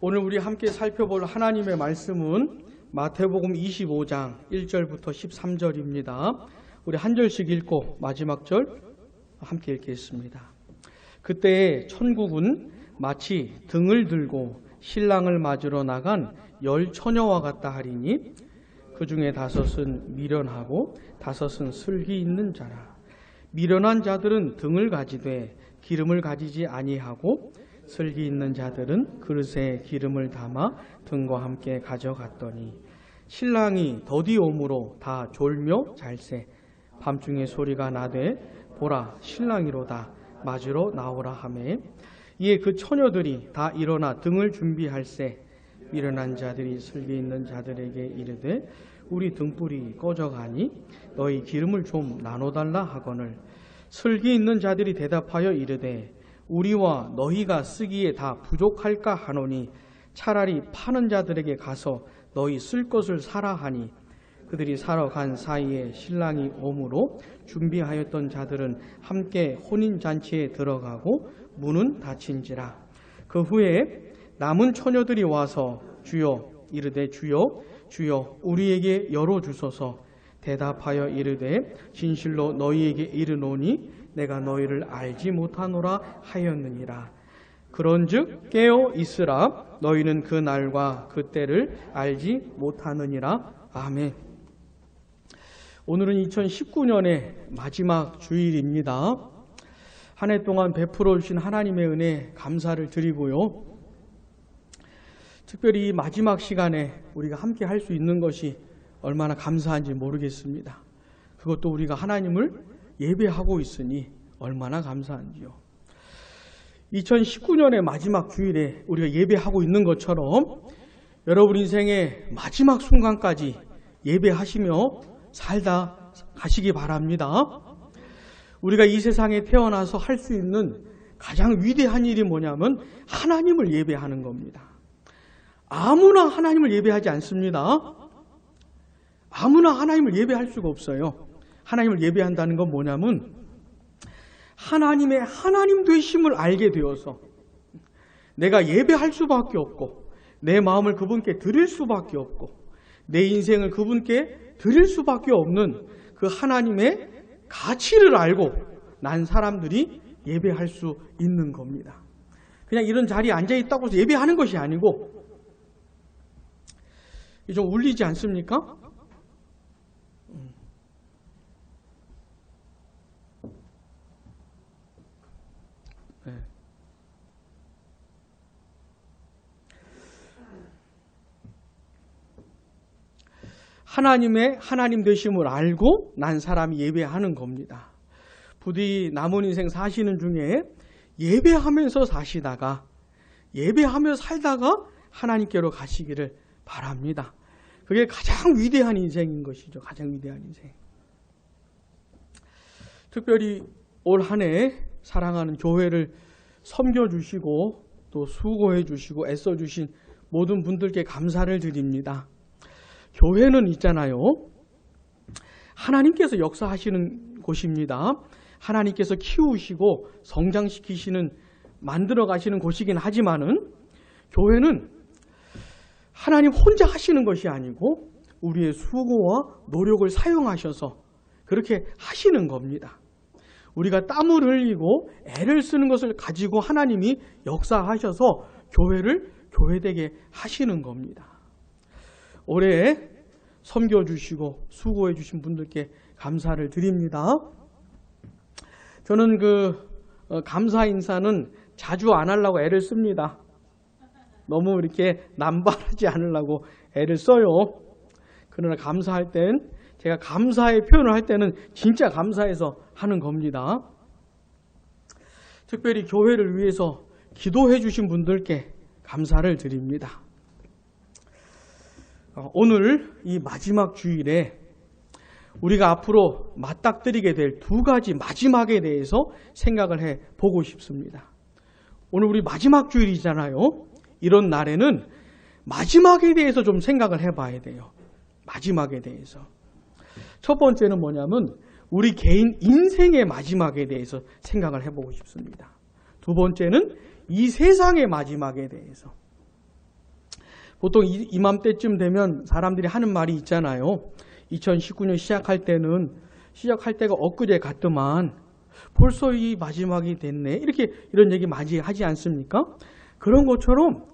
오늘 우리 함께 살펴볼 하나님의 말씀은 마태복음 25장 1절부터 13절입니다. 우리 한 절씩 읽고 마지막 절 함께 읽겠습니다. 그때 천국은 마치 등을 들고 신랑을 맞으러 나간 10 처녀와 같다 하리니 그 중에 5은 미련하고 5은 슬기 있는 자라. 미련한 자들은 등을 가지되 기름을 가지지 아니하고 슬기 있는 자들은 그릇에 기름을 담아 등과 함께 가져갔더니 신랑이 더디 오므로 다 졸며 잘새. 밤중에 소리가 나되 보라 신랑이로다 맞으러 나오라 하매 이에 그 처녀들이 다 일어나 등을 준비할세. 미련한 자들이 슬기 있는 자들에게 이르되 우리 등불이 꺼져가니 너희 기름을 좀 나눠달라 하거늘 슬기 있는 자들이 대답하여 이르되 우리와 너희가 쓰기에 다 부족할까 하노니 차라리 파는 자들에게 가서 너희 쓸 것을 사라 하니 그들이 사러 간 사이에 신랑이 오므로 준비하였던 자들은 함께 혼인잔치에 들어가고 문은 닫힌지라. 그 후에 남은 처녀들이 와서 주여 이르되 주여 주여 우리에게 열어주소서. 대답하여 이르되 진실로 너희에게 이르노니 내가 너희를 알지 못하노라 하였느니라. 그런즉 깨어 있으라. 너희는 그 날과 그 때를 알지 못하느니라. 아멘. 오늘은 2019년의 마지막 주일입니다. 한 해 동안 베풀어 주신 하나님의 은혜 감사를 드리고요. 특별히 이 마지막 시간에 우리가 함께 할 수 있는 것이 얼마나 감사한지 모르겠습니다. 그것도 우리가 하나님을 예배하고 있으니 얼마나 감사한지요. 2019년의 마지막 주일에 우리가 예배하고 있는 것처럼 여러분 인생의 마지막 순간까지 예배하시며 살다 가시기 바랍니다. 우리가 이 세상에 태어나서 할 수 있는 가장 위대한 일이 뭐냐면 하나님을 예배하는 겁니다. 아무나 하나님을 예배하지 않습니다. 아무나 하나님을 예배할 수가 없어요. 하나님을 예배한다는 건 뭐냐면 하나님의 하나님 되심을 알게 되어서 내가 예배할 수밖에 없고 내 마음을 그분께 드릴 수밖에 없고 내 인생을 그분께 드릴 수밖에 없는 그 하나님의 가치를 알고 난 사람들이 예배할 수 있는 겁니다. 그냥 이런 자리에 앉아있다고 해서 예배하는 것이 아니고 좀 울리지 않습니까? 네. 하나님의 하나님 되심을 알고 난 사람이 예배하는 겁니다. 부디 남은 인생 사시는 중에 예배하면서 사시다가 예배하며 살다가 하나님께로 가시기를 바랍니다. 그게 가장 위대한 인생인 것이죠. 가장 위대한 인생. 특별히 올 한 해 사랑하는 교회를 섬겨주시고 또 수고해주시고 애써주신 모든 분들께 감사를 드립니다. 교회는 있잖아요. 하나님께서 역사하시는 곳입니다. 하나님께서 키우시고 성장시키시는 만들어 가시는 곳이긴 하지만은 교회는 하나님 혼자 하시는 것이 아니고 우리의 수고와 노력을 사용하셔서 그렇게 하시는 겁니다. 우리가 땀을 흘리고 애를 쓰는 것을 가지고 하나님이 역사하셔서 교회를 교회되게 하시는 겁니다. 올해 섬겨주시고 수고해주신 분들께 감사를 드립니다. 저는 감사 인사는 자주 안 하려고 애를 씁니다. 너무 이렇게 남발하지 않으려고 애를 써요. 그러나 감사할 땐 제가 감사의 표현을 할 때는 진짜 감사해서 하는 겁니다. 특별히 교회를 위해서 기도해 주신 분들께 감사를 드립니다. 오늘 이 마지막 주일에 우리가 앞으로 맞닥뜨리게 될 2가지 마지막에 대해서 생각을 해 보고 싶습니다. 오늘 우리 마지막 주일이잖아요. 이런 날에는 마지막에 대해서 좀 생각을 해봐야 돼요. 마지막에 대해서. 첫 번째는 뭐냐면 우리 개인 인생의 마지막에 대해서 생각을 해보고 싶습니다. 두 번째는 이 세상의 마지막에 대해서. 보통 이맘때쯤 되면 사람들이 하는 말이 있잖아요. 2019년 시작할 때가 엊그제 같더만 벌써 이 마지막이 됐네. 이런 얘기 많이 하지 않습니까? 그런 것처럼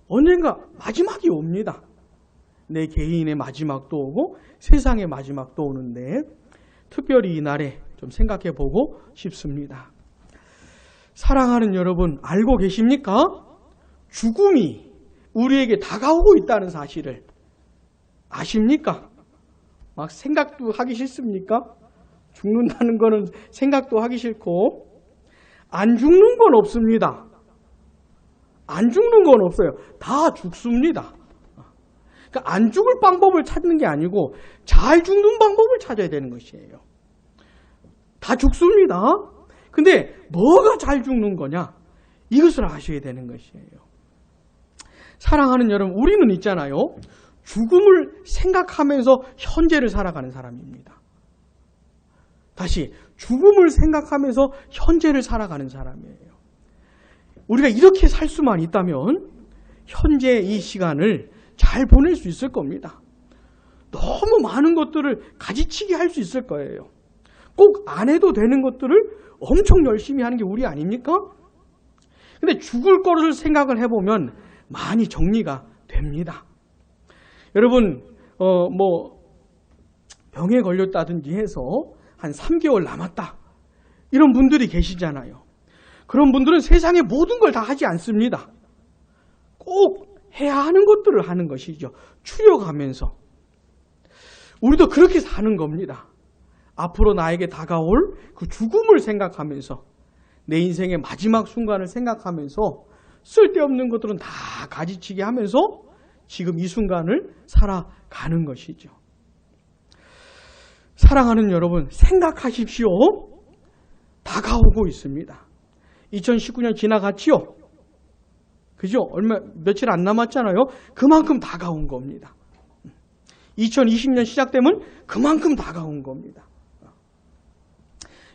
언젠가 마지막이 옵니다. 내 개인의 마지막도 오고 세상의 마지막도 오는데 특별히 이날에 좀 생각해 보고 싶습니다. 사랑하는 여러분, 알고 계십니까? 죽음이 우리에게 다가오고 있다는 사실을 아십니까? 막 생각도 하기 싫습니까? 죽는다는 거는 생각도 하기 싫고, 안 죽는 건 없습니다. 안 죽는 건 없어요. 다 죽습니다. 그러니까 안 죽을 방법을 찾는 게 아니고 잘 죽는 방법을 찾아야 되는 것이에요. 다 죽습니다. 근데 뭐가 잘 죽는 거냐? 이것을 아셔야 되는 것이에요. 사랑하는 여러분, 우리는 있잖아요. 죽음을 생각하면서 현재를 살아가는 사람입니다. 다시 죽음을 생각하면서 현재를 살아가는 사람이에요. 우리가 이렇게 살 수만 있다면 현재 이 시간을 잘 보낼 수 있을 겁니다. 너무 많은 것들을 가지치기 할 수 있을 거예요. 꼭 안 해도 되는 것들을 엄청 열심히 하는 게 우리 아닙니까? 근데 죽을 거를 생각을 해보면 많이 정리가 됩니다. 여러분, 병에 걸렸다든지 해서 한 3개월 남았다. 이런 분들이 계시잖아요. 그런 분들은 세상의 모든 걸 다 하지 않습니다. 꼭 해야 하는 것들을 하는 것이죠. 추려가면서. 우리도 그렇게 사는 겁니다. 앞으로 나에게 다가올 그 죽음을 생각하면서 내 인생의 마지막 순간을 생각하면서 쓸데없는 것들은 다 가지치기 하면서 지금 이 순간을 살아가는 것이죠. 사랑하는 여러분, 생각하십시오. 다가오고 있습니다. 2019년 지나갔지요? 그죠? 며칠 안 남았잖아요. 그만큼 다가온 겁니다. 2020년 시작되면 그만큼 다가온 겁니다.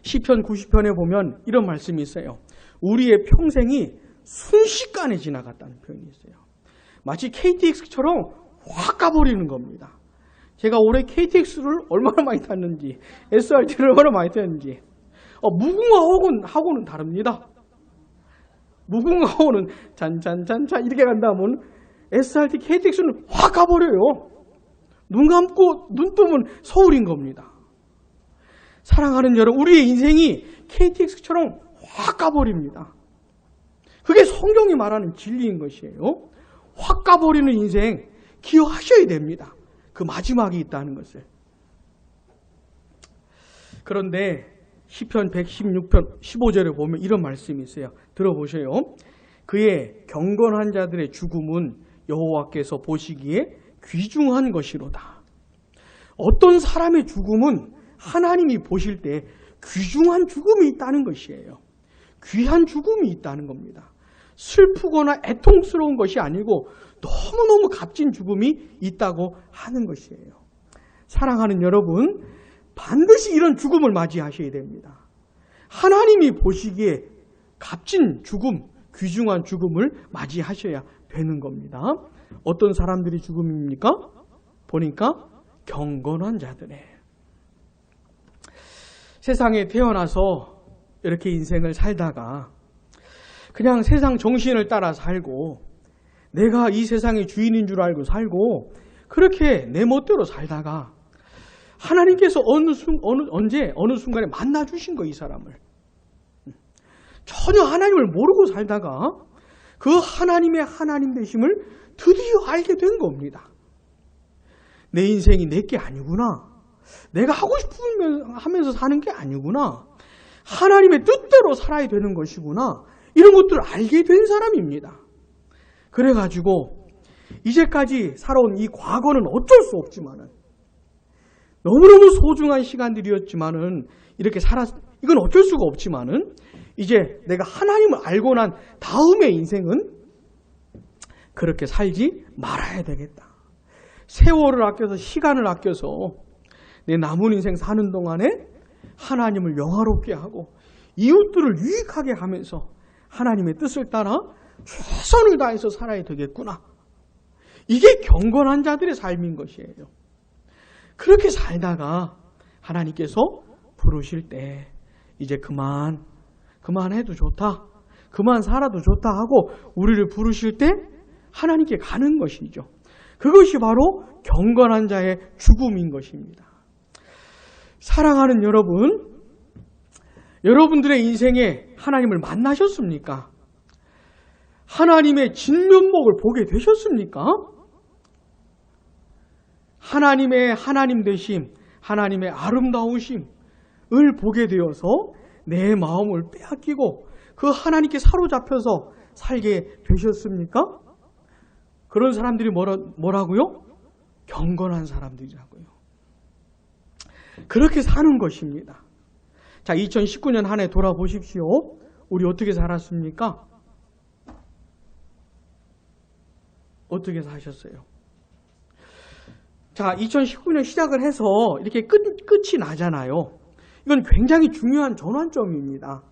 시편 90편에 보면 이런 말씀이 있어요. 우리의 평생이 순식간에 지나갔다는 표현이 있어요. 마치 KTX처럼 확 가버리는 겁니다. 제가 올해 KTX를 얼마나 많이 탔는지, SRT를 얼마나 많이 탔는지. 무궁화호는 다릅니다. 무궁화호는 잔잔잔잔 이렇게 간다면 SRT, KTX는 확 가버려요. 눈 감고 눈 뜨면 서울인 겁니다. 사랑하는 여러분, 우리의 인생이 KTX처럼 확 가버립니다. 그게 성경이 말하는 진리인 것이에요. 확 가버리는 인생 기억하셔야 됩니다. 그 마지막이 있다는 것을. 그런데 시편 116편 15절에 보면 이런 말씀이 있어요. 들어보세요. 그의 경건한 자들의 죽음은 여호와께서 보시기에 귀중한 것이로다. 어떤 사람의 죽음은 하나님이 보실 때 귀중한 죽음이 있다는 것이에요. 귀한 죽음이 있다는 겁니다. 슬프거나 애통스러운 것이 아니고 너무너무 값진 죽음이 있다고 하는 것이에요. 사랑하는 여러분, 반드시 이런 죽음을 맞이하셔야 됩니다. 하나님이 보시기에 값진 죽음, 귀중한 죽음을 맞이하셔야 되는 겁니다. 어떤 사람들이 죽음입니까? 보니까 경건한 자들의. 세상에 태어나서 이렇게 인생을 살다가 그냥 세상 정신을 따라 살고 내가 이 세상의 주인인 줄 알고 살고 그렇게 내 멋대로 살다가 하나님께서 어느 순간에 만나 주신 거, 이 사람을. 전혀 하나님을 모르고 살다가 그 하나님의 하나님 되심을 드디어 알게 된 겁니다. 내 인생이 내게 아니구나. 내가 하고 싶으면 하면서 사는 게 아니구나. 하나님의 뜻대로 살아야 되는 것이구나. 이런 것들을 알게 된 사람입니다. 그래가지고 이제까지 살아온 이 과거는 어쩔 수 없지만은 너무너무 소중한 시간들이었지만은 이건 어쩔 수가 없지만은 이제 내가 하나님을 알고 난 다음의 인생은 그렇게 살지 말아야 되겠다. 세월을 아껴서 시간을 아껴서 내 남은 인생 사는 동안에 하나님을 영화롭게 하고 이웃들을 유익하게 하면서 하나님의 뜻을 따라 최선을 다해서 살아야 되겠구나. 이게 경건한 자들의 삶인 것이에요. 그렇게 살다가 하나님께서 부르실 때 이제 그만해도 좋다, 그만 살아도 좋다 하고 우리를 부르실 때 하나님께 가는 것이죠. 그것이 바로 경건한 자의 죽음인 것입니다. 사랑하는 여러분, 여러분들의 인생에 하나님을 만나셨습니까? 하나님의 진면목을 보게 되셨습니까? 하나님의 하나님 되심, 하나님의 아름다우심을 보게 되어서 내 마음을 빼앗기고 그 하나님께 사로잡혀서 살게 되셨습니까? 그런 사람들이 뭐라고요? 경건한 사람들이라고요. 그렇게 사는 것입니다. 자, 2019년 한 해 돌아보십시오. 우리 어떻게 살았습니까? 어떻게 사셨어요? 자, 2019년 시작을 해서 이렇게 끝이 나잖아요. 이건 굉장히 중요한 전환점입니다.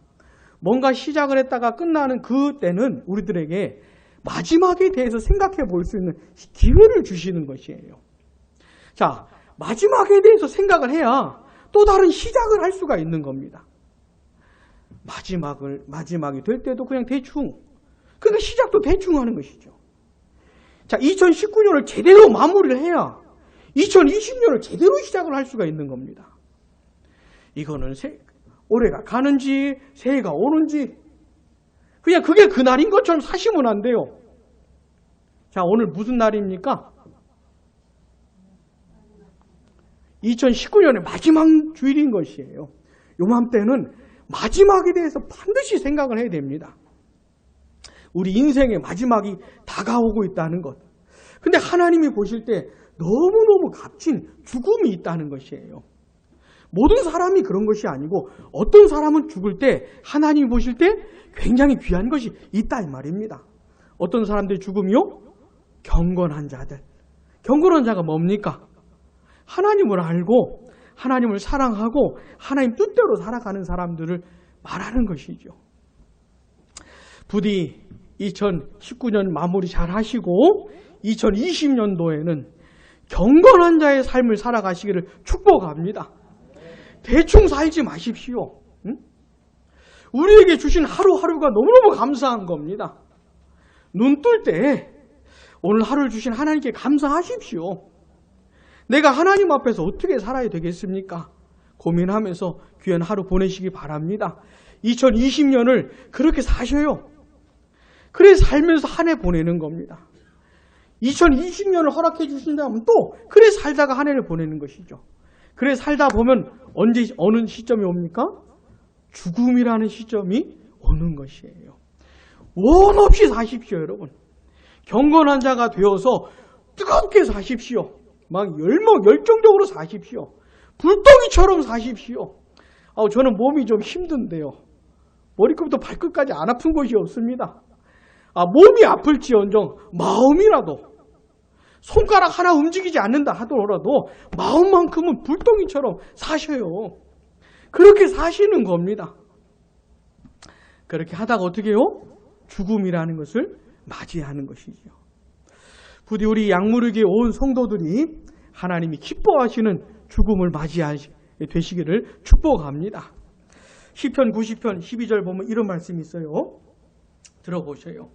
뭔가 시작을 했다가 끝나는 그때는 우리들에게 마지막에 대해서 생각해 볼 수 있는 기회를 주시는 것이에요. 자, 마지막에 대해서 생각을 해야 또 다른 시작을 할 수가 있는 겁니다. 마지막이 될 때도 그냥 대충, 그러니까 시작도 대충 하는 것이죠. 자, 2019년을 제대로 마무리를 해야 2020년을 제대로 시작을 할 수가 있는 겁니다. 이거는 올해가 가는지 새해가 오는지 그냥 그게 그날인 것처럼 사시면 안 돼요. 자, 오늘 무슨 날입니까? 2019년의 마지막 주일인 것이에요. 요맘때는 마지막에 대해서 반드시 생각을 해야 됩니다. 우리 인생의 마지막이 다가오고 있다는 것. 근데 하나님이 보실 때 너무너무 값진 죽음이 있다는 것이에요. 모든 사람이 그런 것이 아니고 어떤 사람은 죽을 때 하나님이 보실 때 굉장히 귀한 것이 있다 이 말입니다. 어떤 사람들의 죽음이요? 경건한 자들. 경건한 자가 뭡니까? 하나님을 알고 하나님을 사랑하고 하나님 뜻대로 살아가는 사람들을 말하는 것이죠. 부디 2019년 마무리 잘 하시고 2020년도에는 경건한 자의 삶을 살아가시기를 축복합니다. 대충 살지 마십시오. 응? 우리에게 주신 하루하루가 너무너무 감사한 겁니다. 눈 뜰 때 오늘 하루를 주신 하나님께 감사하십시오. 내가 하나님 앞에서 어떻게 살아야 되겠습니까? 고민하면서 귀한 하루 보내시기 바랍니다. 2020년을 그렇게 사셔요. 그래 살면서 한 해 보내는 겁니다. 2020년을 허락해 주신다면 또 그래 살다가 한 해를 보내는 것이죠. 그래 살다 보면 언제 어느 시점이 옵니까? 죽음이라는 시점이 오는 것이에요. 원 없이 사십시오, 여러분. 경건한 자가 되어서 뜨겁게 사십시오. 막 열정적으로 사십시오. 불덩이처럼 사십시오. 저는 몸이 좀 힘든데요. 머리끝부터 발끝까지 안 아픈 곳이 없습니다. 몸이 아플지언정 마음이라도 손가락 하나 움직이지 않는다 하더라도 마음만큼은 불덩이처럼 사셔요. 그렇게 사시는 겁니다. 그렇게 하다가 어떻게 해요? 죽음이라는 것을 맞이하는 것이죠. 부디 우리 양무르기에 온 성도들이 하나님이 기뻐하시는 죽음을 맞이하게 되시기를 축복합니다. 시편 90편 12절 보면 이런 말씀이 있어요. 들어보셔요.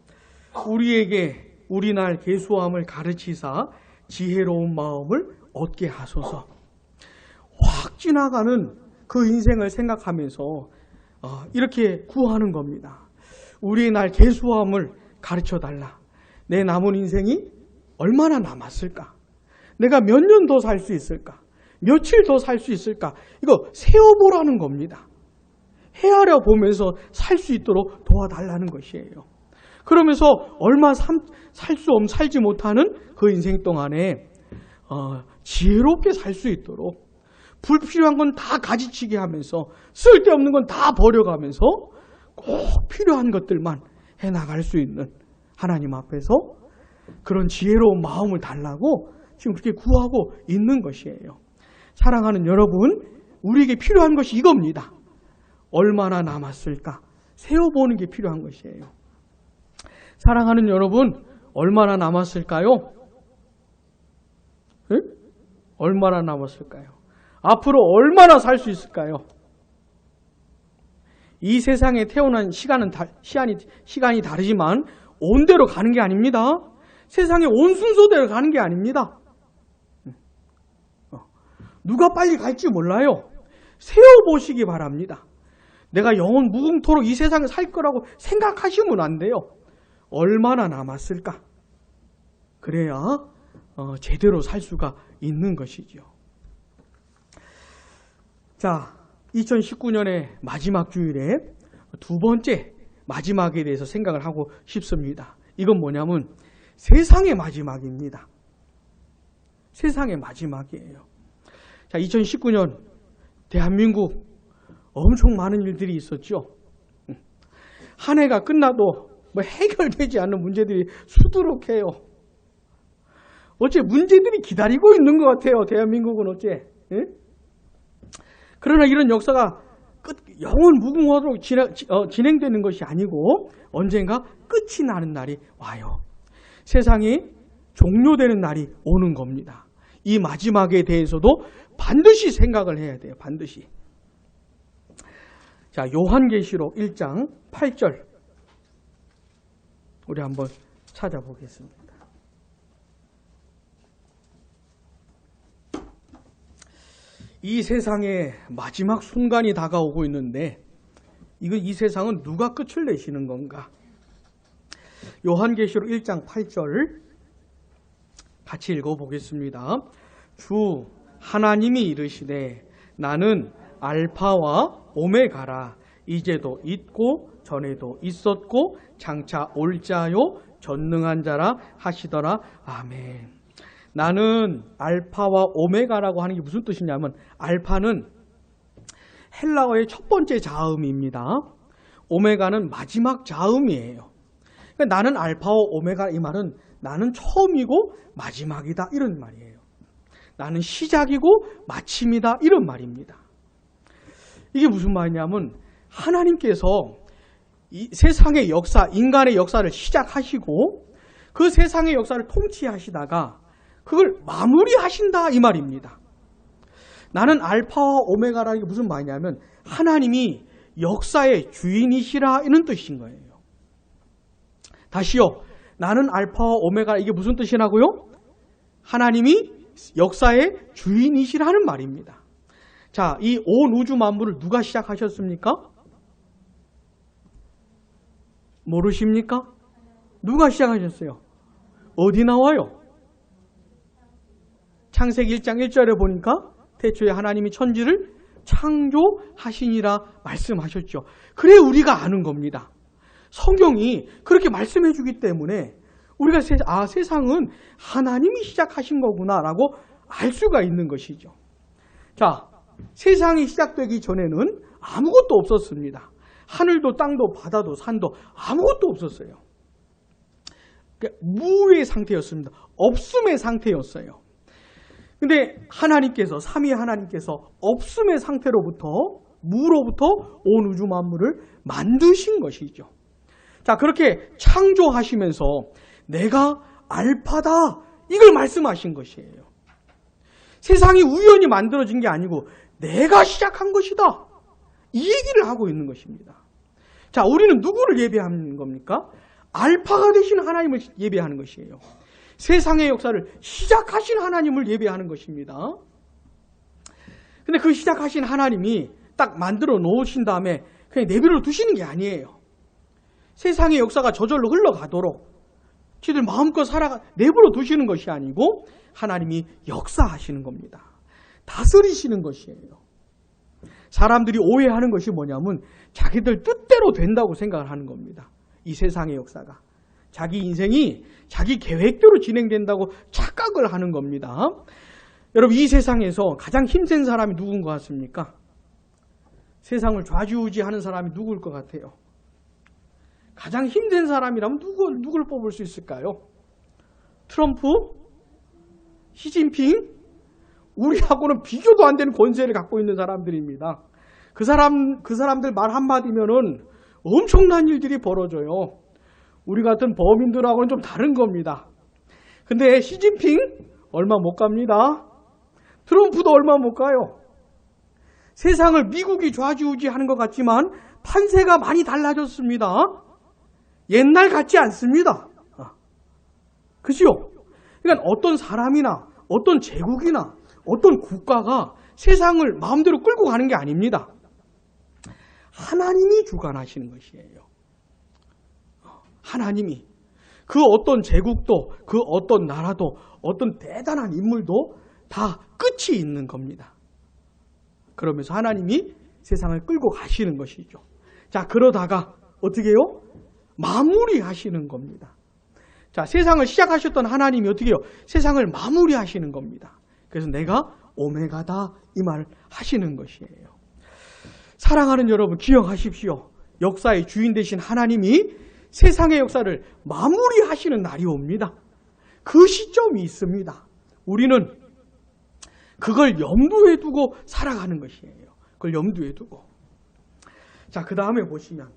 우리에게 우리날 계수함을 가르치사 지혜로운 마음을 얻게 하소서. 확 지나가는 그 인생을 생각하면서 이렇게 구하는 겁니다. 우리의 날 계수함을 가르쳐달라. 내 남은 인생이 얼마나 남았을까? 내가 몇 년 더 살 수 있을까? 며칠 더 살 수 있을까? 이거 세어보라는 겁니다. 헤아려 보면서 살 수 있도록 도와달라는 것이에요. 그러면서 얼마 살지 못하는 그 인생 동안에 지혜롭게 살 수 있도록 불필요한 건 다 가지치게 하면서 쓸데없는 건 다 버려가면서 꼭 필요한 것들만 해나갈 수 있는 하나님 앞에서 그런 지혜로운 마음을 달라고 지금 그렇게 구하고 있는 것이에요. 사랑하는 여러분, 우리에게 필요한 것이 이겁니다. 얼마나 남았을까? 세어보는 게 필요한 것이에요. 사랑하는 여러분, 얼마나 남았을까요? 얼마나 남았을까요? 앞으로 얼마나 살 수 있을까요? 이 세상에 태어난 시간이 다르지만 온대로 가는 게 아닙니다. 세상의 온 순서대로 가는 게 아닙니다. 누가 빨리 갈지 몰라요. 세어보시기 바랍니다. 내가 영원 무궁토록 이 세상에 살 거라고 생각하시면 안 돼요. 얼마나 남았을까? 그래야 제대로 살 수가 있는 것이죠. 자, 2019년의 마지막 주일에 두 번째 마지막에 대해서 생각을 하고 싶습니다. 이건 뭐냐면 세상의 마지막입니다. 세상의 마지막이에요. 자, 2019년 대한민국 엄청 많은 일들이 있었죠. 한 해가 끝나도 해결되지 않는 문제들이 수두룩해요. 어째 문제들이 기다리고 있는 것 같아요. 대한민국은 어째. 예? 그러나 이런 역사가 영원 무궁화로 진행되는 것이 아니고 언젠가 끝이 나는 날이 와요. 세상이 종료되는 날이 오는 겁니다. 이 마지막에 대해서도 반드시 생각을 해야 돼요. 반드시. 자, 요한계시록 1장 8절 우리 한번 찾아보겠습니다. 이 세상의 마지막 순간이 다가오고 있는데 이 세상은 누가 끝을 내시는 건가? 요한계시록 1장 8절 같이 읽어보겠습니다. 주 하나님이 이르시되 나는 알파와 오메가라. 이제도 있고 전에도 있었고 장차 올 자요 전능한 자라 하시더라. 아멘. 나는 알파와 오메가라고 하는 게 무슨 뜻이냐면 알파는 헬라어의 첫 번째 자음입니다. 오메가는 마지막 자음이에요. 그러니까 나는 알파와 오메가, 이 말은 나는 처음이고 마지막이다 이런 말이에요. 나는 시작이고 마침이다 이런 말입니다. 이게 무슨 말이냐면 하나님께서 이 세상의 역사, 인간의 역사를 시작하시고 그 세상의 역사를 통치하시다가 그걸 마무리하신다 이 말입니다. 나는 알파와 오메가라는 게 무슨 말이냐면 하나님이 역사의 주인이시라 이런 뜻인 거예요. 다시요. 나는 알파와 오메가, 이게 무슨 뜻이라고요? 하나님이 역사의 주인이시라는 말입니다. 자, 이 온 우주 만물을 누가 시작하셨습니까? 모르십니까? 누가 시작하셨어요? 어디 나와요? 창세기 1장 1절에 보니까 태초에 하나님이 천지를 창조하시니라 말씀하셨죠. 그래 우리가 아는 겁니다. 성경이 그렇게 말씀해 주기 때문에 우리가 세상은 하나님이 시작하신 거구나라고 알 수가 있는 것이죠. 자, 세상이 시작되기 전에는 아무것도 없었습니다. 하늘도 땅도 바다도 산도 아무것도 없었어요. 그러니까 무의 상태였습니다. 없음의 상태였어요. 근데 하나님께서, 삼위 하나님께서 없음의 상태로부터, 무로부터 온 우주 만물을 만드신 것이죠. 자, 그렇게 창조하시면서 내가 알파다 이걸 말씀하신 것이에요. 세상이 우연히 만들어진 게 아니고 내가 시작한 것이다. 이 얘기를 하고 있는 것입니다. 자, 우리는 누구를 예배하는 겁니까? 알파가 되신 하나님을 예배하는 것이에요. 세상의 역사를 시작하신 하나님을 예배하는 것입니다. 근데 그 시작하신 하나님이 딱 만들어 놓으신 다음에 그냥 내버려 두시는 게 아니에요. 세상의 역사가 저절로 흘러가도록 지들 마음껏 내버려 두시는 것이 아니고 하나님이 역사하시는 겁니다. 다스리시는 것이에요. 사람들이 오해하는 것이 뭐냐면 자기들 뜻대로 된다고 생각을 하는 겁니다. 이 세상의 역사가. 자기 인생이 자기 계획대로 진행된다고 착각을 하는 겁니다. 여러분, 이 세상에서 가장 힘센 사람이 누군 것 같습니까? 세상을 좌지우지하는 사람이 누구일 것 같아요? 가장 힘든 사람이라면 누굴 뽑을 수 있을까요? 트럼프? 시진핑? 우리하고는 비교도 안 되는 권세를 갖고 있는 사람들입니다. 그 사람들 말 한마디면은 엄청난 일들이 벌어져요. 우리 같은 범인들하고는 좀 다른 겁니다. 근데 시진핑 얼마 못 갑니다. 트럼프도 얼마 못 가요. 세상을 미국이 좌지우지하는 것 같지만 판세가 많이 달라졌습니다. 옛날 같지 않습니다. 그죠? 그러니까 어떤 사람이나 어떤 제국이나 어떤 국가가 세상을 마음대로 끌고 가는 게 아닙니다. 하나님이 주관하시는 것이에요. 하나님이. 그 어떤 제국도, 그 어떤 나라도, 어떤 대단한 인물도 다 끝이 있는 겁니다. 그러면서 하나님이 세상을 끌고 가시는 것이죠. 자, 그러다가 어떻게 해요? 마무리하시는 겁니다. 자, 세상을 시작하셨던 하나님이 어떻게 해요? 세상을 마무리하시는 겁니다. 그래서 내가 오메가다 이 말을 하시는 것이에요. 사랑하는 여러분, 기억하십시오. 역사의 주인 되신 하나님이 세상의 역사를 마무리하시는 날이 옵니다. 그 시점이 있습니다. 우리는 그걸 염두에 두고 살아가는 것이에요. 그걸 염두에 두고. 자, 그 다음에 보시면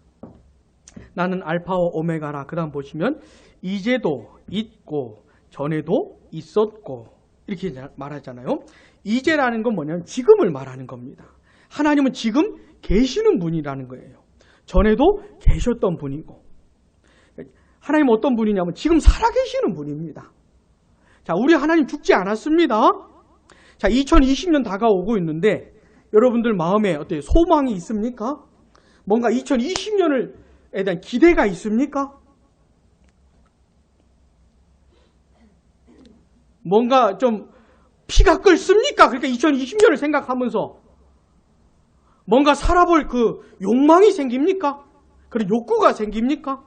나는 알파와 오메가라. 그 다음 보시면 이제도 있고 전에도 있었고 이렇게 말하잖아요. 이제라는 건 뭐냐면 지금을 말하는 겁니다. 하나님은 지금 계시는 분이라는 거예요. 전에도 계셨던 분이고. 하나님은 어떤 분이냐면 지금 살아계시는 분입니다. 자, 우리 하나님 죽지 않았습니다. 자, 2020년 다가오고 있는데 여러분들 마음에 어때요? 소망이 있습니까? 뭔가 2020년에 대한 기대가 있습니까? 뭔가 좀 피가 끓습니까? 그러니까 2020년을 생각하면서 뭔가 살아볼 그 욕망이 생깁니까? 그런 욕구가 생깁니까?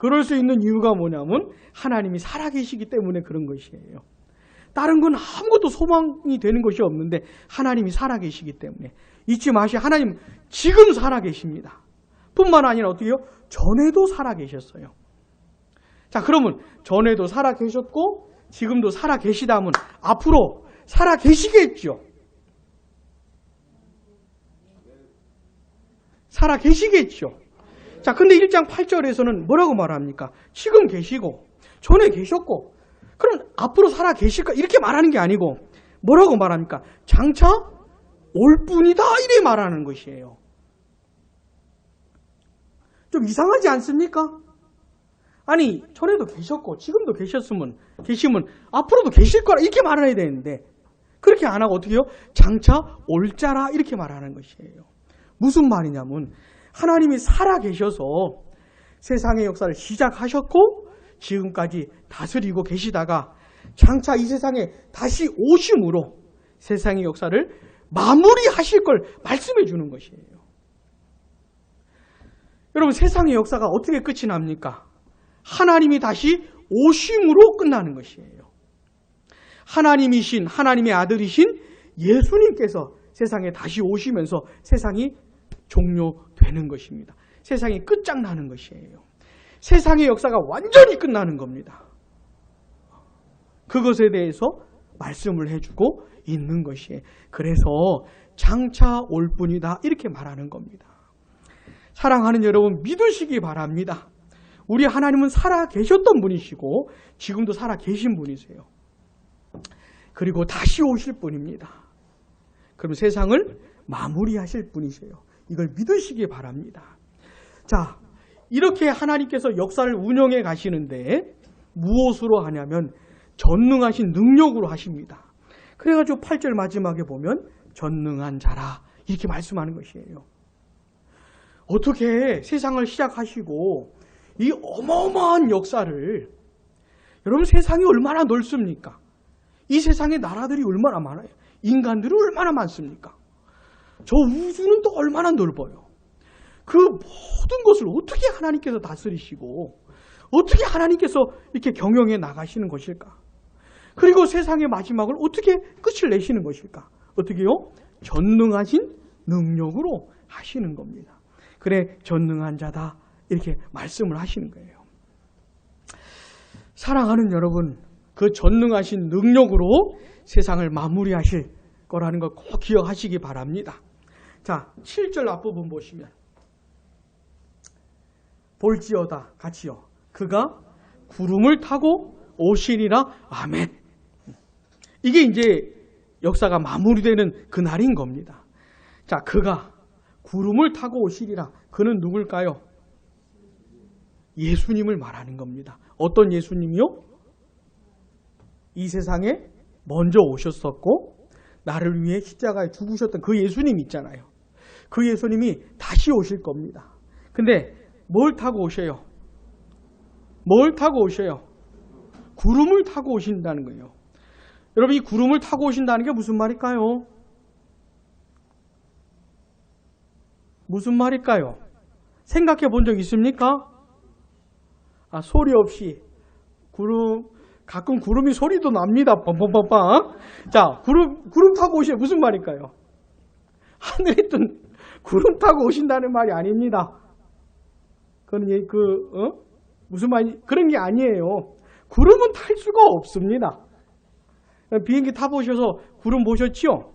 그럴 수 있는 이유가 뭐냐면 하나님이 살아계시기 때문에 그런 것이에요. 다른 건 아무것도 소망이 되는 것이 없는데 하나님이 살아계시기 때문에. 잊지 마시오. 하나님 지금 살아계십니다. 뿐만 아니라 어떻게 해요? 전에도 살아계셨어요. 자, 그러면 전에도 살아계셨고 지금도 살아계시다면 앞으로 살아계시겠죠. 살아계시겠죠. 자, 근데 1장 8절에서는 뭐라고 말합니까? 지금 계시고 전에 계셨고 그럼 앞으로 살아계실까? 이렇게 말하는 게 아니고 뭐라고 말합니까? 장차 올 뿐이다 이래 말하는 것이에요. 좀 이상하지 않습니까? 아니, 전에도 계셨고 지금도 계시면 앞으로도 계실 거라 이렇게 말해야 되는데 그렇게 안 하고 어떻게 해요? 장차 올 자라 이렇게 말하는 것이에요. 무슨 말이냐면 하나님이 살아계셔서 세상의 역사를 시작하셨고 지금까지 다스리고 계시다가 장차 이 세상에 다시 오심으로 세상의 역사를 마무리하실 걸 말씀해 주는 것이에요. 여러분, 세상의 역사가 어떻게 끝이 납니까? 하나님이 다시 오심으로 끝나는 것이에요. 하나님이신 하나님의 아들이신 예수님께서 세상에 다시 오시면서 세상이 종료되는 것입니다. 세상이 끝장나는 것이에요. 세상의 역사가 완전히 끝나는 겁니다. 그것에 대해서 말씀을 해주고 있는 것이에요. 그래서 장차 올 뿐이다 이렇게 말하는 겁니다. 사랑하는 여러분, 믿으시기 바랍니다. 우리 하나님은 살아 계셨던 분이시고 지금도 살아 계신 분이세요. 그리고 다시 오실 분입니다. 그럼 세상을 마무리하실 분이세요. 이걸 믿으시기 바랍니다. 자, 이렇게 하나님께서 역사를 운영해 가시는데 무엇으로 하냐면 전능하신 능력으로 하십니다. 그래가지고 8절 마지막에 보면 전능한 자라 이렇게 말씀하는 것이에요. 어떻게 세상을 시작하시고 이 어마어마한 역사를, 여러분 세상이 얼마나 넓습니까? 이 세상에 나라들이 얼마나 많아요? 인간들이 얼마나 많습니까? 저 우주는 또 얼마나 넓어요? 그 모든 것을 어떻게 하나님께서 다스리시고 어떻게 하나님께서 이렇게 경영해 나가시는 것일까? 그리고 세상의 마지막을 어떻게 끝을 내시는 것일까? 어떻게요? 전능하신 능력으로 하시는 겁니다. 그래, 전능한 자다 이렇게 말씀을 하시는 거예요. 사랑하는 여러분, 그 전능하신 능력으로 세상을 마무리하실 거라는 걸 꼭 기억하시기 바랍니다. 자, 7절 앞부분 보시면 볼지어다 같이요. 그가 구름을 타고 오시리라. 아멘. 이게 이제 역사가 마무리되는 그날인 겁니다. 자, 그가 구름을 타고 오시리라. 그는 누굴까요? 예수님을 말하는 겁니다. 어떤 예수님이요? 이 세상에 먼저 오셨었고 나를 위해 십자가에 죽으셨던 그 예수님 있잖아요. 그 예수님이 다시 오실 겁니다. 근데 뭘 타고 오셔요? 뭘 타고 오셔요? 구름을 타고 오신다는 거예요. 여러분, 이 구름을 타고 오신다는 게 무슨 말일까요? 무슨 말일까요? 생각해 본 적 있습니까? 소리 없이 가끔 구름이 소리도 납니다. 뻥뻥뻥뻥. 자, 구름 타고 오시면 무슨 말일까요? 하늘에 뜬 구름 타고 오신다는 말이 아닙니다. 그건 무슨 말이 그런 게 아니에요. 구름은 탈 수가 없습니다. 비행기 타보셔서 구름 보셨지요?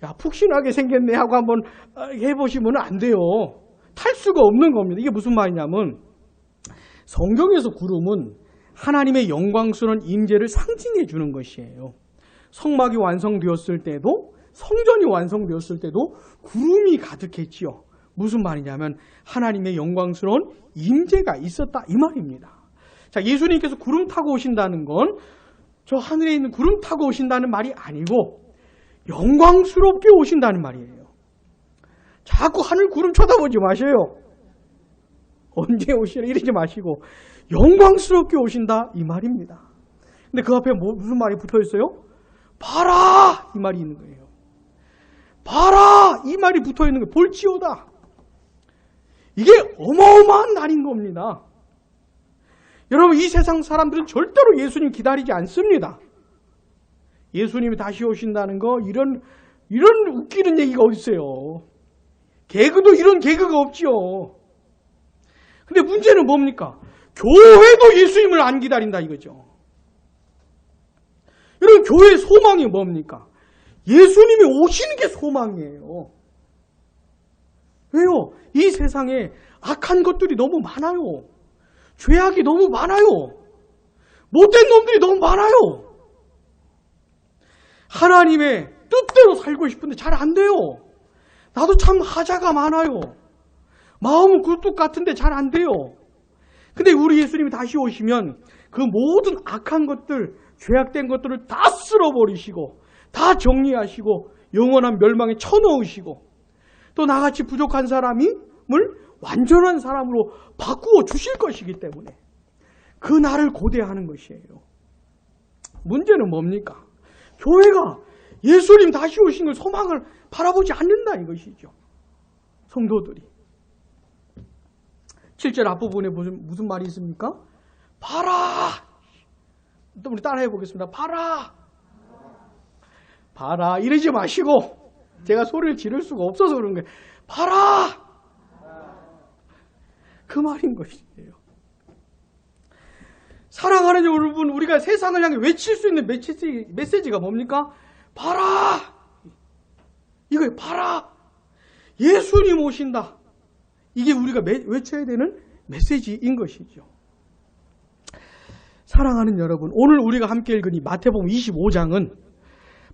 야, 푹신하게 생겼네 하고 한번 해보시면 안 돼요. 탈 수가 없는 겁니다. 이게 무슨 말이냐면 성경에서 구름은 하나님의 영광스러운 임재를 상징해 주는 것이에요. 성막이 완성되었을 때도, 성전이 완성되었을 때도 구름이 가득했지요. 무슨 말이냐면 하나님의 영광스러운 임재가 있었다 이 말입니다. 자, 예수님께서 구름 타고 오신다는 건 저 하늘에 있는 구름 타고 오신다는 말이 아니고 영광스럽게 오신다는 말이에요. 자꾸 하늘 구름 쳐다보지 마세요. 언제 오시나 이러지 마시고 영광스럽게 오신다 이 말입니다. 근데 그 앞에 무슨 말이 붙어 있어요? 봐라 이 말이 있는 거예요. 봐라 이 말이 붙어 있는 거예요. 볼지어다. 이게 어마어마한 날인 겁니다. 여러분, 이 세상 사람들은 절대로 예수님 기다리지 않습니다. 예수님이 다시 오신다는 거 이런 웃기는 얘기가 어디 있어요. 개그도 이런 개그가 없지요. 근데 문제는 뭡니까? 교회도 예수님을 안 기다린다 이거죠. 여러분, 교회의 소망이 뭡니까? 예수님이 오시는 게 소망이에요. 왜요? 이 세상에 악한 것들이 너무 많아요. 죄악이 너무 많아요. 못된 놈들이 너무 많아요. 하나님의 뜻대로 살고 싶은데 잘 안 돼요. 나도 참 하자가 많아요. 마음은 굴뚝 같은데 잘 안 돼요. 근데 우리 예수님이 다시 오시면 그 모든 악한 것들, 죄악된 것들을 다 쓸어버리시고 다 정리하시고 영원한 멸망에 쳐넣으시고 또 나같이 부족한 사람을 완전한 사람으로 바꾸어 주실 것이기 때문에 그 날을 고대하는 것이에요. 문제는 뭡니까? 교회가 예수님 다시 오신 걸 소망을 바라보지 않는다 이것이죠. 성도들이. 7절 앞부분에 무슨 말이 있습니까? 봐라. 또 우리 따라해 보겠습니다. 봐라. 봐라. 이러지 마시고 제가 소리를 지를 수가 없어서 그런 거예요. 봐라. 그 말인 것이에요. 사랑하는 여러분, 우리가 세상을 향해 외칠 수 있는 메시지가 뭡니까? 봐라! 이거예요. 봐라! 예수님 오신다. 이게 우리가 외쳐야 되는 메시지인 것이죠. 사랑하는 여러분, 오늘 우리가 함께 읽은 이 마태복음 25장은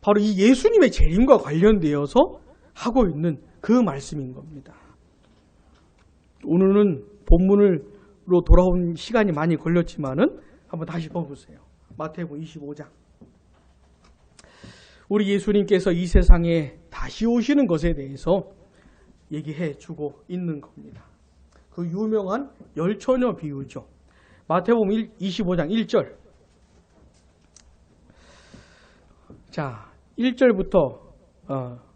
바로 이 예수님의 재림과 관련되어서 하고 있는 그 말씀인 겁니다. 오늘은 본문으로 돌아온 시간이 많이 걸렸지만은 한번 다시 봐보세요. 마태복음 25장. 우리 예수님께서 이 세상에 다시 오시는 것에 대해서 얘기해 주고 있는 겁니다. 그 유명한 열처녀 비유죠. 마태복음 25장 1절. 자, 1절부터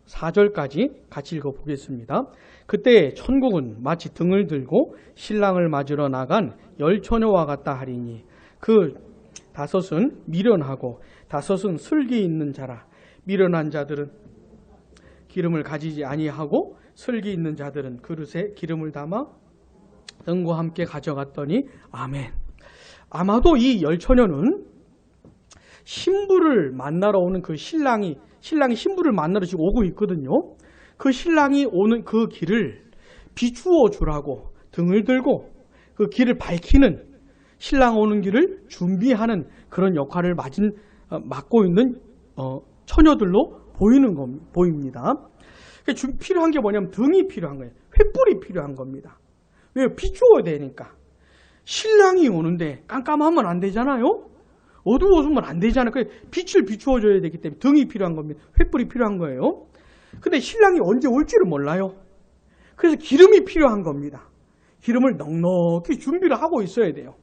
4절까지 같이 읽어보겠습니다. 그때 천국은 마치 등을 들고 신랑을 맞으러 나간 열처녀와 같다 하리니 그 다섯은 미련하고 다섯은 슬기 있는 자라. 미련한 자들은 기름을 가지지 아니하고 슬기 있는 자들은 그릇에 기름을 담아 등과 함께 가져갔더니 아멘. 아마도 이 열처녀는 신부를 만나러 오는 그 신랑이 신부를 만나러 지금 오고 있거든요. 그 신랑이 오는 그 길을 비추어 주라고 등을 들고 그 길을 밝히는 신랑 오는 길을 준비하는 그런 역할을 맡고 있는 처녀들로 보입니다. 필요한 게 뭐냐면 등이 필요한 거예요. 횃불이 필요한 겁니다. 왜요? 비추어야 되니까. 신랑이 오는데 깜깜하면 안 되잖아요. 어두워지면 안 되잖아요. 빛을 비추어줘야 되기 때문에 등이 필요한 겁니다. 횃불이 필요한 거예요. 근데 신랑이 언제 올지를 몰라요. 그래서 기름이 필요한 겁니다. 기름을 넉넉히 준비를 하고 있어야 돼요.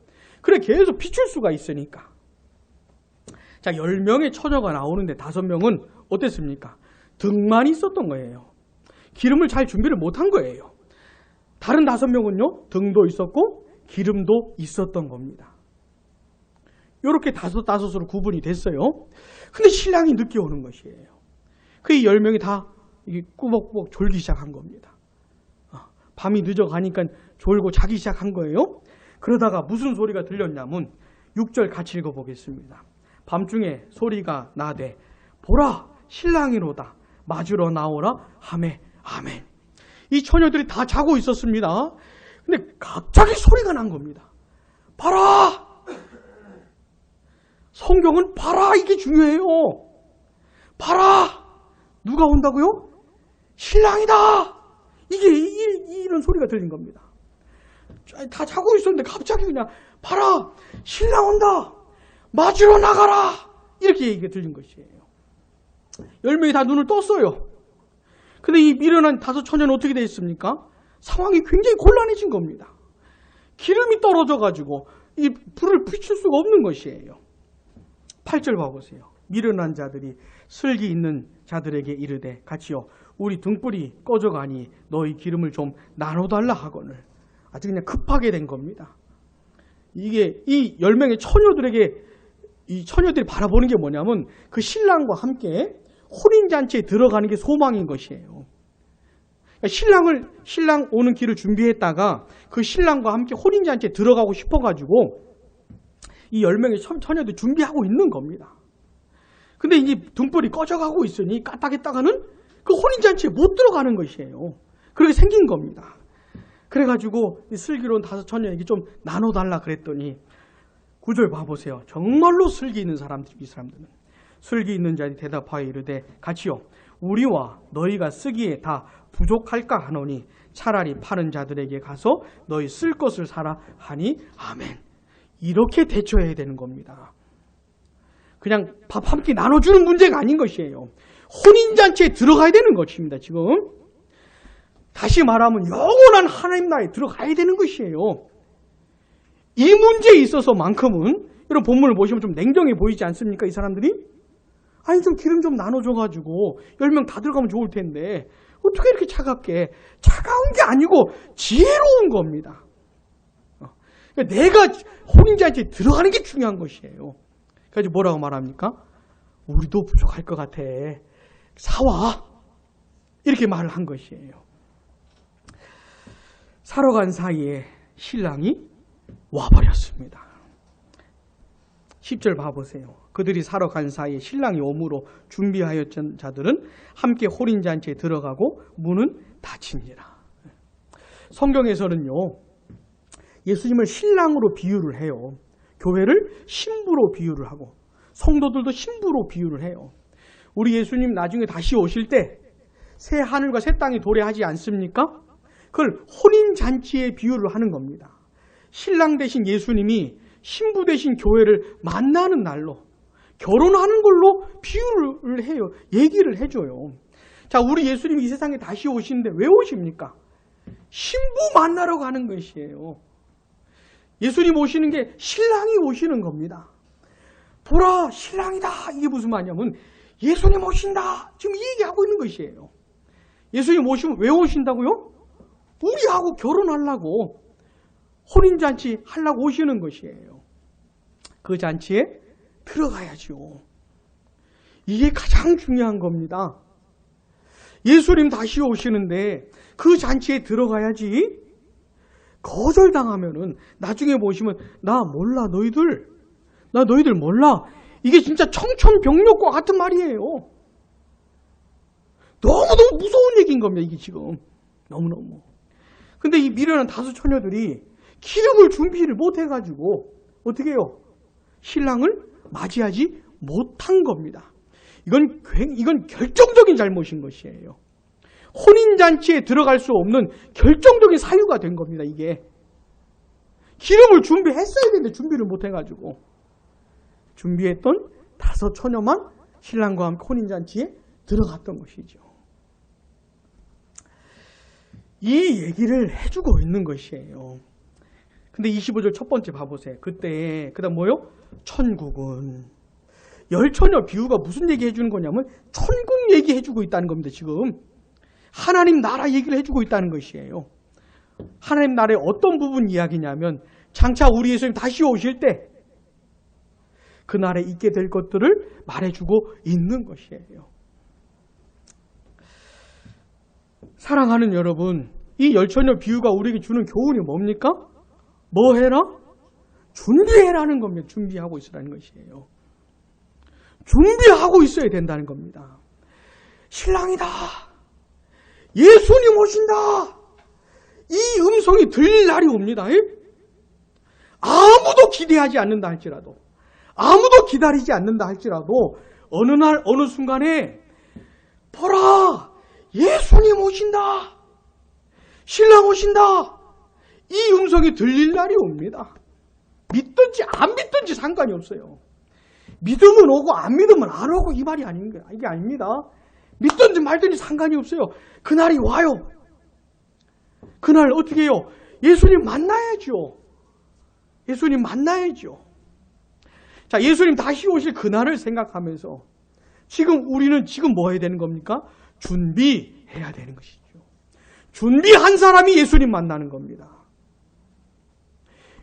그래 계속 비출 수가 있으니까. 자, 10명의 처녀가 나오는데 5명은 어땠습니까? 등만 있었던 거예요. 기름을 잘 준비를 못한 거예요. 다른 5명은요, 등도 있었고 기름도 있었던 겁니다. 이렇게 5으로 구분이 됐어요. 근데 신랑이 늦게 오는 것이에요. 그 10명이 다 꾸벅꾸벅 졸기 시작한 겁니다. 밤이 늦어가니까 졸고 자기 시작한 거예요. 그러다가 무슨 소리가 들렸냐면 6절 같이 읽어보겠습니다. 밤중에 소리가 나되 보라 신랑이로다 맞으러 나오라 하매 아멘. 이 처녀들이 다 자고 있었습니다. 근데 갑자기 소리가 난 겁니다. 봐라! 성경은 봐라 이게 중요해요. 봐라! 누가 온다고요? 신랑이다! 이런 소리가 들린 겁니다. 다 자고 있었는데 갑자기 그냥 봐라! 신랑 온다! 맞으러 나가라! 이렇게 얘기가 들린 것이에요. 10명이 다 눈을 떴어요. 근데 이 미련한 5 처녀는 어떻게 되어 있습니까? 상황이 굉장히 곤란해진 겁니다. 기름이 떨어져가지고 이 불을 비출 수가 없는 것이에요. 8절 봐보세요. 미련한 자들이 슬기 있는 자들에게 이르되 같이요 우리 등불이 꺼져가니 너희 기름을 좀 나눠달라 하거늘. 아주 그냥 급하게 된 겁니다. 이게 이 10명의 처녀들에게 이 처녀들이 바라보는 게 뭐냐면 그 신랑과 함께 혼인잔치에 들어가는 게 소망인 것이에요. 신랑 오는 길을 준비했다가 그 신랑과 함께 혼인잔치에 들어가고 싶어가지고 이 10명의 처녀들이 준비하고 있는 겁니다. 근데 이제 등불이 꺼져가고 있으니 까딱했다가는 그 혼인잔치에 못 들어가는 것이에요. 그렇게 생긴 겁니다. 그래가지고 이 슬기로운 5 처녀에게 좀 나눠달라 그랬더니 9절 봐보세요. 정말로 슬기 있는 사람들, 이 사람들은 슬기 있는 자들이 대답하여 이르되 같이요 우리와 너희가 쓰기에 다 부족할까 하노니 차라리 파는 자들에게 가서 너희 쓸 것을 사라 하니 아멘. 이렇게 대처해야 되는 겁니다. 그냥 밥 한 끼 나눠주는 문제가 아닌 것이에요. 혼인잔치에 들어가야 되는 것입니다. 지금 다시 말하면 영원한 하나님 나라에 들어가야 되는 것이에요. 이 문제에 있어서만큼은 이런 본문을 보시면 좀 냉정해 보이지 않습니까? 이 사람들이? 아니 좀 기름 좀 나눠줘가지고 10명 다 들어가면 좋을 텐데 어떻게 이렇게 차갑게? 차가운 게 아니고 지혜로운 겁니다. 그러니까 내가 혼인잔치에 들어가는 게 중요한 것이에요. 그래서 뭐라고 말합니까? 우리도 부족할 것 같아. 사와. 이렇게 말을 한 것이에요. 사러 간 사이에 신랑이 와버렸습니다. 10절 봐보세요. 그들이 사러 간 사이에 신랑이 오므로 준비하였던 자들은 함께 혼인잔치에 들어가고 문은 닫히니라. 성경에서는요, 예수님을 신랑으로 비유를 해요. 교회를 신부로 비유를 하고 성도들도 신부로 비유를 해요. 우리 예수님 나중에 다시 오실 때 새 하늘과 새 땅이 도래하지 않습니까? 그걸 혼인잔치에 비유를 하는 겁니다. 신랑 대신 예수님이 신부 대신 교회를 만나는 날로 결혼하는 걸로 비유를 해요. 얘기를 해줘요. 자, 우리 예수님이 이 세상에 다시 오시는데 왜 오십니까? 신부 만나러 가는 것이에요. 예수님 오시는 게 신랑이 오시는 겁니다. 보라 신랑이다. 이게 무슨 말이냐면 예수님 오신다. 지금 이 얘기하고 있는 것이에요. 예수님 오시면 왜 오신다고요? 우리하고 결혼하려고 혼인잔치 하려고 오시는 것이에요. 그 잔치에 들어가야죠. 이게 가장 중요한 겁니다. 예수님 다시 오시는데 그 잔치에 들어가야지. 거절당하면은 나중에 보시면 나 몰라 너희들. 나 너희들 몰라. 이게 진짜 청천벽력과 같은 말이에요. 너무너무 무서운 얘기인 겁니다. 이게 지금. 너무너무. 근데 이 미련한 5 처녀들이 기름을 준비를 못해가지고 어떻게 해요? 신랑을 맞이하지 못한 겁니다. 이건 결정적인 잘못인 것이에요. 혼인잔치에 들어갈 수 없는 결정적인 사유가 된 겁니다. 이게 기름을 준비했어야 되는데 준비를 못해가지고 준비했던 5 처녀만 신랑과 함께 혼인잔치에 들어갔던 것이죠. 이 얘기를 해주고 있는 것이에요. 근데 25절 첫 번째 봐보세요. 그다음 뭐요? 천국은. 10처녀 비유가 무슨 얘기 해주는 거냐면 천국 얘기 해주고 있다는 겁니다. 지금 하나님 나라 얘기를 해주고 있다는 것이에요. 하나님 나라의 어떤 부분 이야기냐면 장차 우리 예수님 다시 오실 때 그 날에 있게 될 것들을 말해주고 있는 것이에요. 사랑하는 여러분, 이 10처녀 비유가 우리에게 주는 교훈이 뭡니까? 뭐 해라? 준비해라는 겁니다. 준비하고 있으라는 것이에요. 준비하고 있어야 된다는 겁니다. 신랑이다. 예수님 오신다. 이 음성이 들릴 날이 옵니다. 아무도 기대하지 않는다 할지라도, 아무도 기다리지 않는다 할지라도 어느 날 어느 순간에 보라, 예수님 오신다. 신랑 오신다. 이 음성이 들릴 날이 옵니다. 믿든지 안 믿든지 상관이 없어요. 믿으면 오고 안 믿으면 안 오고 이 말이 이게 아닙니다. 믿든지 말든지 상관이 없어요. 그날이 와요. 그날 어떻게 해요? 예수님 만나야죠. 예수님 만나야죠. 자, 예수님 다시 오실 그날을 생각하면서 우리는 지금 뭐 해야 되는 겁니까? 준비해야 되는 것이죠. 준비한 사람이 예수님 만나는 겁니다.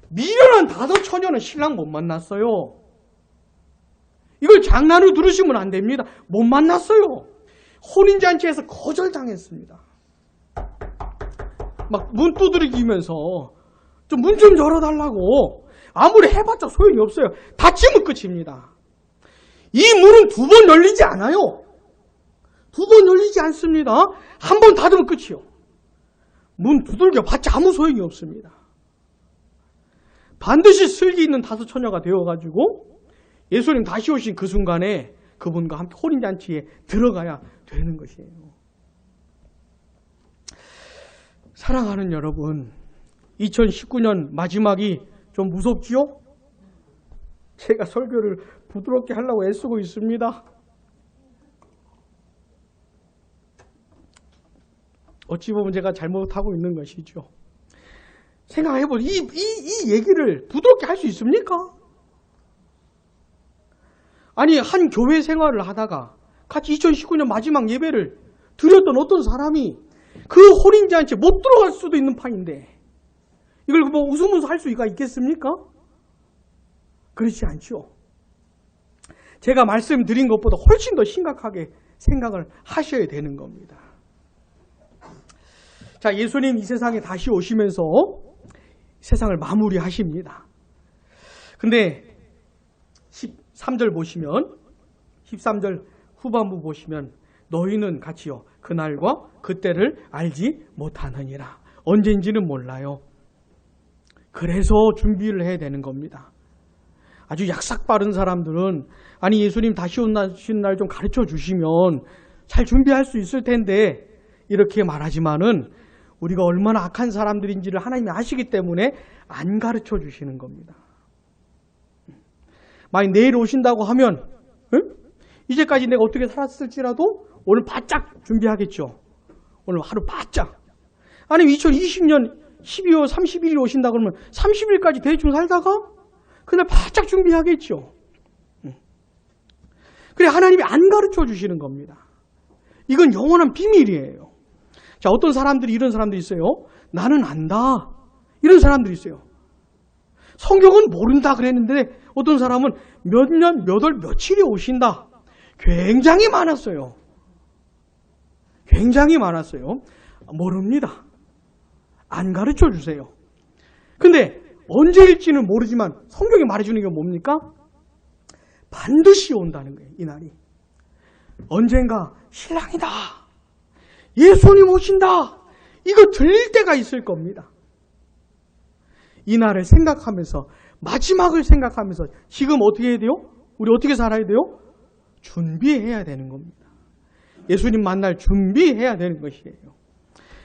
미련한 5 처녀는 신랑 못 만났어요. 이걸 장난으로 들으시면 안 됩니다. 못 만났어요. 혼인잔치에서 거절당했습니다. 막 문 두드리면서 좀 문 좀 열어달라고. 아무리 해봤자 소용이 없어요. 닫히면 끝입니다. 이 문은 2번 열리지 않아요. 2번 열리지 않습니다. 1번 닫으면 끝이요. 문 두들겨 봤자 아무 소용이 없습니다. 반드시 슬기 있는 5 처녀가 되어가지고 예수님 다시 오신 그 순간에 그분과 함께 혼인잔치에 들어가야 되는 것이에요. 사랑하는 여러분, 2019년 마지막이 좀 무섭지요? 제가 설교를 부드럽게 하려고 애쓰고 있습니다. 어찌 보면 제가 잘못하고 있는 것이죠. 생각해보세요. 이 얘기를 부드럽게 할 수 있습니까? 아니, 한 교회 생활을 하다가 같이 2019년 마지막 예배를 드렸던 어떤 사람이 그 혼인잔치에 못 들어갈 수도 있는 판인데 이걸 뭐 웃으면서 할 수가 있겠습니까? 그렇지 않죠. 제가 말씀드린 것보다 훨씬 더 심각하게 생각을 하셔야 되는 겁니다. 자, 예수님 이 세상에 다시 오시면서 세상을 마무리하십니다. 근데 13절 보시면 13절 후반부 보시면 너희는 같이요 그날과 그때를 알지 못하느니라. 언제인지는 몰라요. 그래서 준비를 해야 되는 겁니다. 아주 약삭 빠른 사람들은 아니 예수님 다시 오신 날 좀 가르쳐 주시면 잘 준비할 수 있을 텐데 이렇게 말하지만은 우리가 얼마나 악한 사람들인지를 하나님이 아시기 때문에 안 가르쳐 주시는 겁니다. 만약 내일 오신다고 하면 이제까지 내가 어떻게 살았을지라도 오늘 바짝 준비하겠죠. 오늘 하루 바짝. 아니면 2020년 12월 31일 오신다 그러면 30일까지 대충 살다가 그날 바짝 준비하겠죠. 그래 하나님이 안 가르쳐 주시는 겁니다. 이건 영원한 비밀이에요. 자, 어떤 사람들이 이런 사람들이 있어요. 나는 안다. 이런 사람들이 있어요. 성경은 모른다 그랬는데 어떤 사람은 몇 년, 몇 월, 며칠에 오신다. 굉장히 많았어요. 굉장히 많았어요. 모릅니다. 안 가르쳐 주세요. 근데 언제일지는 모르지만 성경이 말해주는 게 뭡니까? 반드시 온다는 거예요. 이 날이. 언젠가 신랑이다. 예수님 오신다. 이거 들릴 때가 있을 겁니다. 이 날을 생각하면서 마지막을 생각하면서 지금 어떻게 해야 돼요? 우리 어떻게 살아야 돼요? 준비해야 되는 겁니다. 예수님 만날 준비해야 되는 것이에요.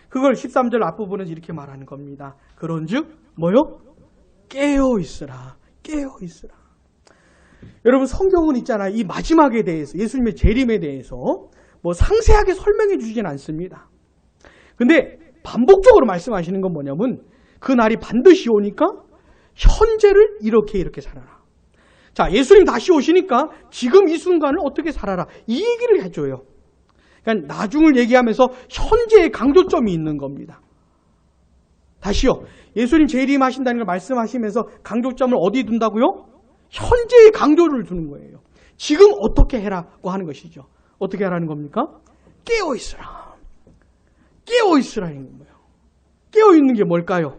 그걸 13절 앞부분에서 이렇게 말하는 겁니다. 그런즉 뭐요? 깨어있으라. 깨어있으라. 여러분 성경은 있잖아요. 이 마지막에 대해서 예수님의 재림에 대해서 뭐 상세하게 설명해 주지는 않습니다. 근데 반복적으로 말씀하시는 건 뭐냐면 그 날이 반드시 오니까 현재를 이렇게 살아라. 자, 예수님 다시 오시니까 지금 이 순간을 어떻게 살아라. 이 얘기를 해줘요. 그러니까 나중을 얘기하면서 현재의 강조점이 있는 겁니다. 다시요. 예수님 재림하신다는 걸 말씀하시면서 강조점을 어디 둔다고요? 현재의 강조를 두는 거예요. 지금 어떻게 해라고 하는 것이죠. 어떻게 하라는 겁니까? 깨어있으라. 깨어있으라는 거예요. 깨어있는 게 뭘까요?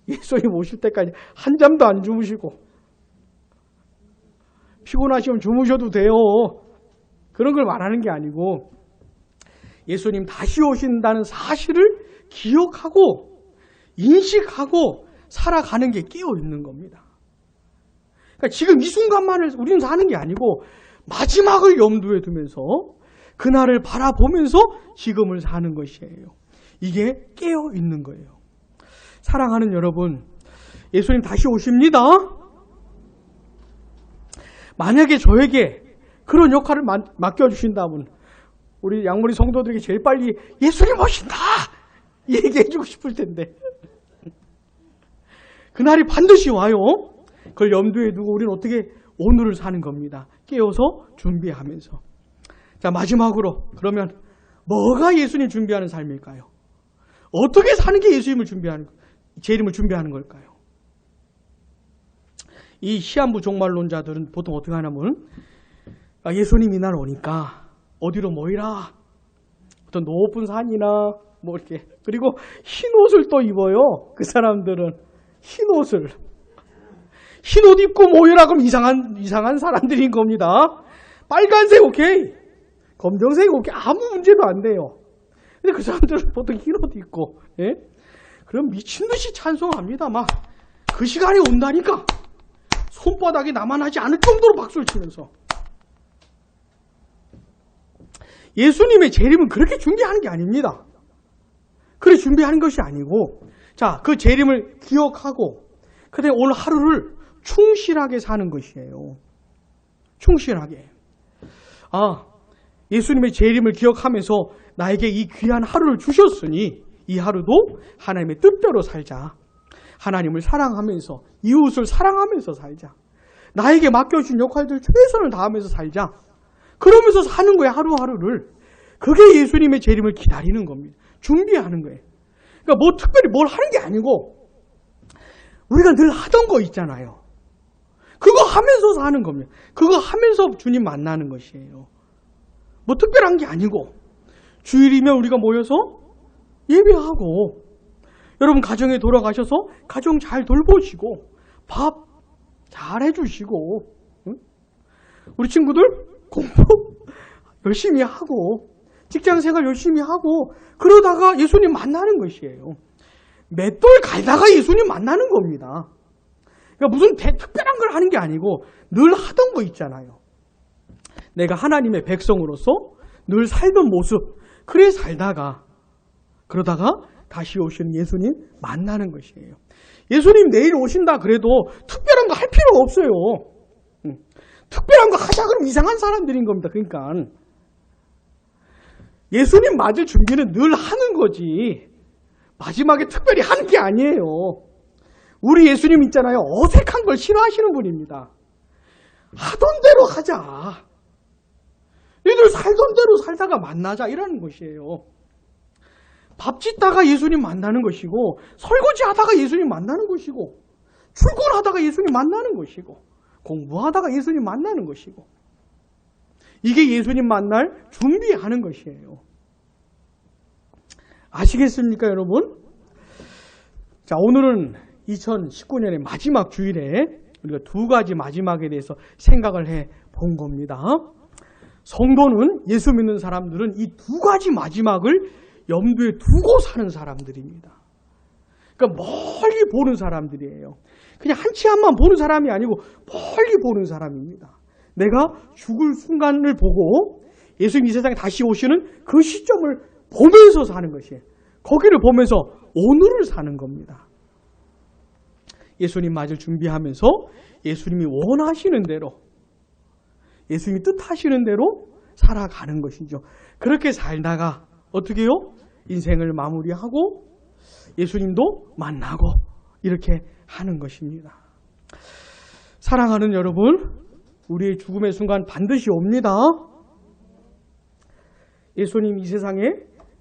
예수님 오실 때까지 한잠도 안 주무시고 피곤하시면 주무셔도 돼요. 그런 걸 말하는 게 아니고 예수님 다시 오신다는 사실을 기억하고 인식하고 살아가는 게 깨어있는 겁니다. 그러니까 지금 이 순간만을 우리는 사는 게 아니고 마지막을 염두에 두면서 그날을 바라보면서 지금을 사는 것이에요. 이게 깨어있는 거예요. 사랑하는 여러분, 예수님 다시 오십니다. 만약에 저에게 그런 역할을 맡겨주신다면 우리 양머리 성도들에게 제일 빨리 예수님 오신다! 얘기해주고 싶을 텐데 그날이 반드시 와요. 그걸 염두에 두고 우리는 어떻게 오늘을 사는 겁니다. 깨어서 준비하면서. 자, 마지막으로 그러면 뭐가 예수님 준비하는 삶일까요? 어떻게 사는 게 예수님을 준비하는, 재림을 준비하는 걸까요? 이 시한부 종말론자들은 보통 어떻게 하냐면 예수님이 날 오니까 어디로 모이라. 어떤 높은 산이나 뭐 이렇게. 그리고 흰 옷을 또 입어요. 그 사람들은 흰 옷을. 흰 옷 입고 모이라 그러면 이상한 사람들인 겁니다. 빨간색 오케이. 검정색 오케이. 아무 문제도 안 돼요. 근데 그 사람들은 보통 흰 옷 입고, 예? 그럼 미친 듯이 찬송합니다. 막 그 시간이 온다니까. 손바닥이 나만하지 않을 정도로 박수를 치면서. 예수님의 재림은 그렇게 준비하는 게 아닙니다. 그래 준비하는 것이 아니고, 자, 그 재림을 기억하고, 그다음에 오늘 하루를 충실하게 사는 것이에요. 충실하게. 아, 예수님의 재림을 기억하면서 나에게 이 귀한 하루를 주셨으니 이 하루도 하나님의 뜻대로 살자. 하나님을 사랑하면서 이웃을 사랑하면서 살자. 나에게 맡겨준 역할들 최선을 다하면서 살자. 그러면서 사는 거예요. 하루하루를. 그게 예수님의 재림을 기다리는 겁니다. 준비하는 거예요. 그러니까 뭐 특별히 뭘 하는 게 아니고 우리가 늘 하던 거 있잖아요. 그거 하면서 사는 겁니다. 그거 하면서 주님 만나는 것이에요. 뭐 특별한 게 아니고 주일이면 우리가 모여서 예배하고 여러분 가정에 돌아가셔서 가정 잘 돌보시고 밥 잘 해주시고 응? 우리 친구들 공부 열심히 하고 직장생활 열심히 하고 그러다가 예수님 만나는 것이에요. 맷돌 갈다가 예수님 만나는 겁니다. 그러니까 무슨 특별한 걸 하는 게 아니고 늘 하던 거 있잖아요. 내가 하나님의 백성으로서 늘 살던 모습 그래 살다가 그러다가 다시 오시는 예수님 만나는 것이에요. 예수님 내일 오신다 그래도 특별한 거 할 필요가 없어요. 특별한 거 하자 그러면 이상한 사람들인 겁니다. 그러니까 예수님 맞을 준비는 늘 하는 거지 마지막에 특별히 하는 게 아니에요. 우리 예수님 있잖아요. 어색한 걸 싫어하시는 분입니다. 하던 대로 하자. 얘들 살던 대로 살다가 만나자 이라는 것이에요. 밥 짓다가 예수님 만나는 것이고 설거지하다가 예수님 만나는 것이고 출근하다가 예수님 만나는 것이고 공부하다가 예수님 만나는 것이고 이게 예수님 만날 준비하는 것이에요. 아시겠습니까 여러분? 자, 오늘은 2019년의 마지막 주일에 우리가 두 가지 마지막에 대해서 생각을 해 본 겁니다. 성도는 예수 믿는 사람들은 이 두 가지 마지막을 염두에 두고 사는 사람들입니다. 그러니까 그러니까 멀리 보는 사람들이에요. 그냥 한 치 앞만 보는 사람이 아니고 멀리 보는 사람입니다. 내가 죽을 순간을 보고 예수님 이 세상에 다시 오시는 그 시점을 보면서 사는 것이에요. 거기를 보면서 오늘을 사는 겁니다. 예수님 맞을 준비하면서 예수님이 원하시는 대로, 예수님이 뜻하시는 대로 살아가는 것이죠. 그렇게 살다가 어떻게 해요? 인생을 마무리하고 예수님도 만나고 이렇게 하는 것입니다. 사랑하는 여러분, 우리의 죽음의 순간 반드시 옵니다. 예수님 이 세상에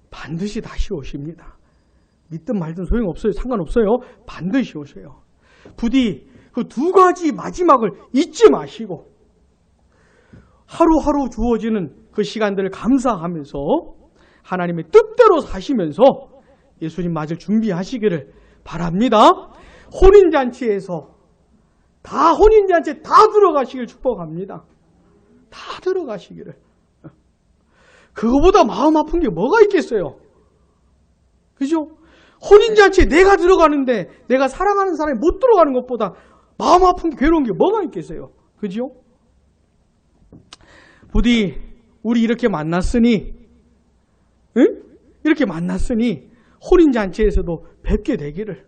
반드시 다시 오십니다. 믿든 말든 소용없어요. 상관없어요. 반드시 오세요. 부디 그 두 가지 마지막을 잊지 마시고 하루하루 주어지는 그 시간들을 감사하면서 하나님의 뜻대로 사시면서 예수님 맞을 준비하시기를 바랍니다. 혼인잔치에 다 들어가시길 축복합니다. 다 들어가시기를. 그거보다 마음 아픈 게 뭐가 있겠어요? 그죠? 혼인잔치에 내가 들어가는데 내가 사랑하는 사람이 못 들어가는 것보다 마음 아픈 게 괴로운 게 뭐가 있겠어요? 그죠? 부디 우리 이렇게 만났으니, 응? 이렇게 만났으니 혼인잔치에서도 뵙게 되기를,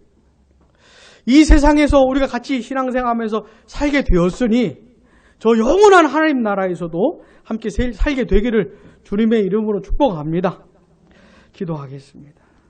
이 세상에서 우리가 같이 신앙생활하면서 살게 되었으니 저 영원한 하나님 나라에서도 함께 살게 되기를 주님의 이름으로 축복합니다. 기도하겠습니다.